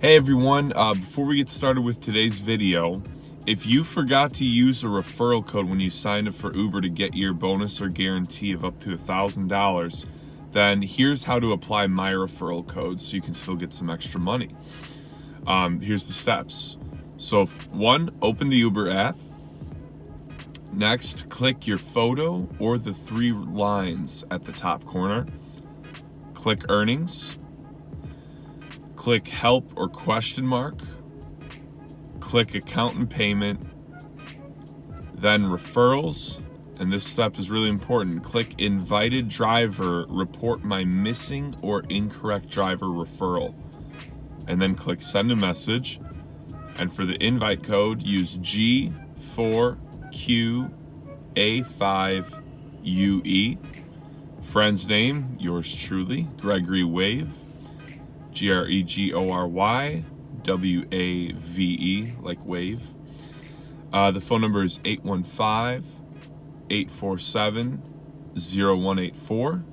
Hey everyone, before we get started with today's video, if you forgot to use a referral code when you signed up for Uber to get your bonus or guarantee of up to $1,000, then here's how to apply my referral code so you can still get some extra money. Here's the steps. So 1, open the Uber app. Next, click your photo or the 3 lines at the top corner. Click earnings. Click help or question mark. Click account and payment. Then referrals. And this step is really important. Click invited driver, report my missing or incorrect driver referral. And then click send a message. And for the invite code, use G4QA5UE. Friend's name, yours truly, Gregory Wave. GREGORYWAVE, like wave. The phone number is 815-847-0184.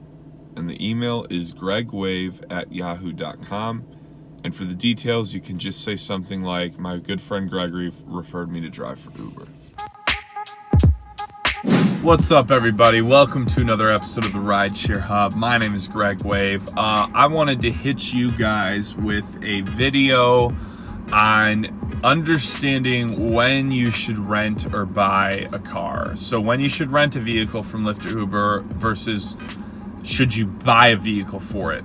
And the email is gregwave@yahoo.com. And for the details, you can just say something like, my good friend Gregory referred me to drive for Uber. What's up, everybody? Welcome to another episode of the Rideshare Hub. My name is Greg Wave. I wanted to hit you guys with a video on understanding when you should rent or buy a car. So when you should rent a vehicle from Lyft or Uber versus should you buy a vehicle for it.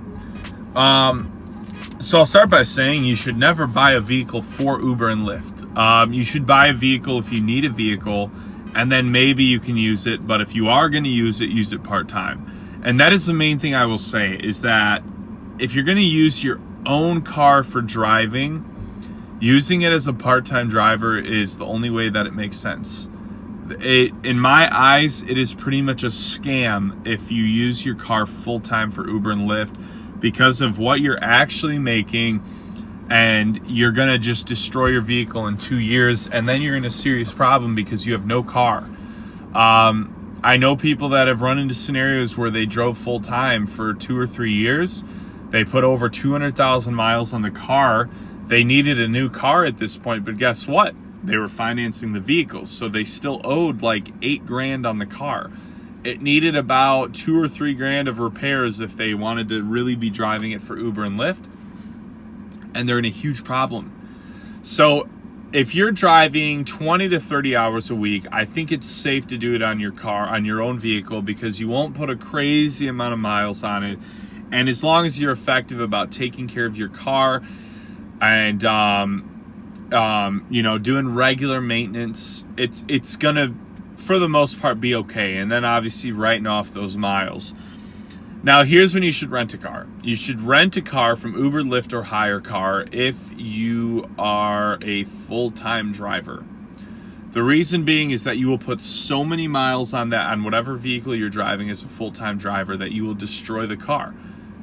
So I'll start by saying you should never buy a vehicle for Uber and Lyft. You should buy a vehicle if you need a vehicle, and then maybe you can use it, but if you are going to use it part-time. And that is the main thing I will say, is that if you're going to use your own car for driving, using it as a part-time driver is the only way that it makes sense. In my eyes, it is pretty much a scam if you use your car full-time for Uber and Lyft, because of what you're actually making, and you're gonna just destroy your vehicle in 2 years, and then you're in a serious problem because you have no car. I know people that have run into scenarios where they drove full time for 2 or 3 years. They put over 200,000 miles on the car. They needed a new car at this point, but guess what? They were financing the vehicles, so they still owed like $8,000 on the car. It needed about $2 or $3,000 of repairs if they wanted to really be driving it for Uber and Lyft. And they're in a huge problem. So if you're driving 20 to 30 hours a week, I think it's safe to do it on your car, on your own vehicle, because you won't put a crazy amount of miles on it. And as long as you're effective about taking care of your car and doing regular maintenance, it's gonna, for the most part, be okay. And then obviously writing off those miles. Now, here's when you should rent a car. You should rent a car from Uber, Lyft, or HyreCar if you are a full-time driver. The reason being is that you will put so many miles on whatever vehicle you're driving as a full-time driver that you will destroy the car.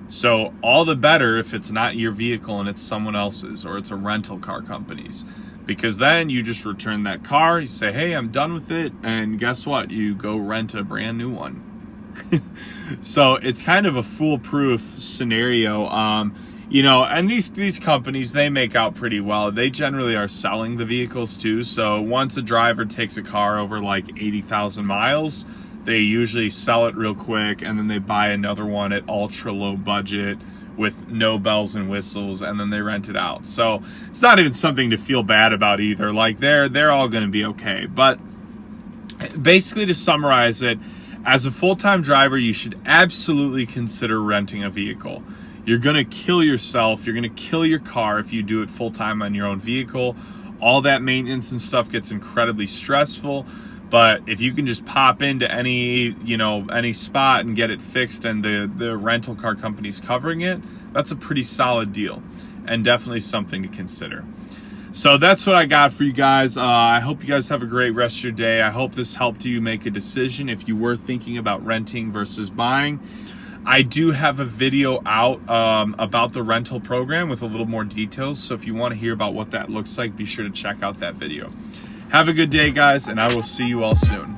So all the better if it's not your vehicle and it's someone else's, or it's a rental car company's. Because then you just return that car, you say, hey, I'm done with it, and guess what? You go rent a brand new one. So it's kind of a foolproof scenario. And these companies, they make out pretty well. They generally are selling the vehicles too. So once a driver takes a car over like 80,000 miles, they usually sell it real quick, and then they buy another one at ultra low budget with no bells and whistles, and then they rent it out. So it's not even something to feel bad about either. Like they're all going to be okay. But basically, to summarize it, as a full-time driver, you should absolutely consider renting a vehicle. You're going to kill yourself. You're going to kill your car if you do it full-time on your own vehicle. All that maintenance and stuff gets incredibly stressful. But if you can just pop into any spot and get it fixed, and the rental car company's covering it, that's a pretty solid deal, and definitely something to consider. So that's what I got for you guys. I hope you guys have a great rest of your day. I hope this helped you make a decision if you were thinking about renting versus buying. I do have a video out about the rental program with a little more details. So if you want to hear about what that looks like, be sure to check out that video. Have a good day, guys, and I will see you all soon.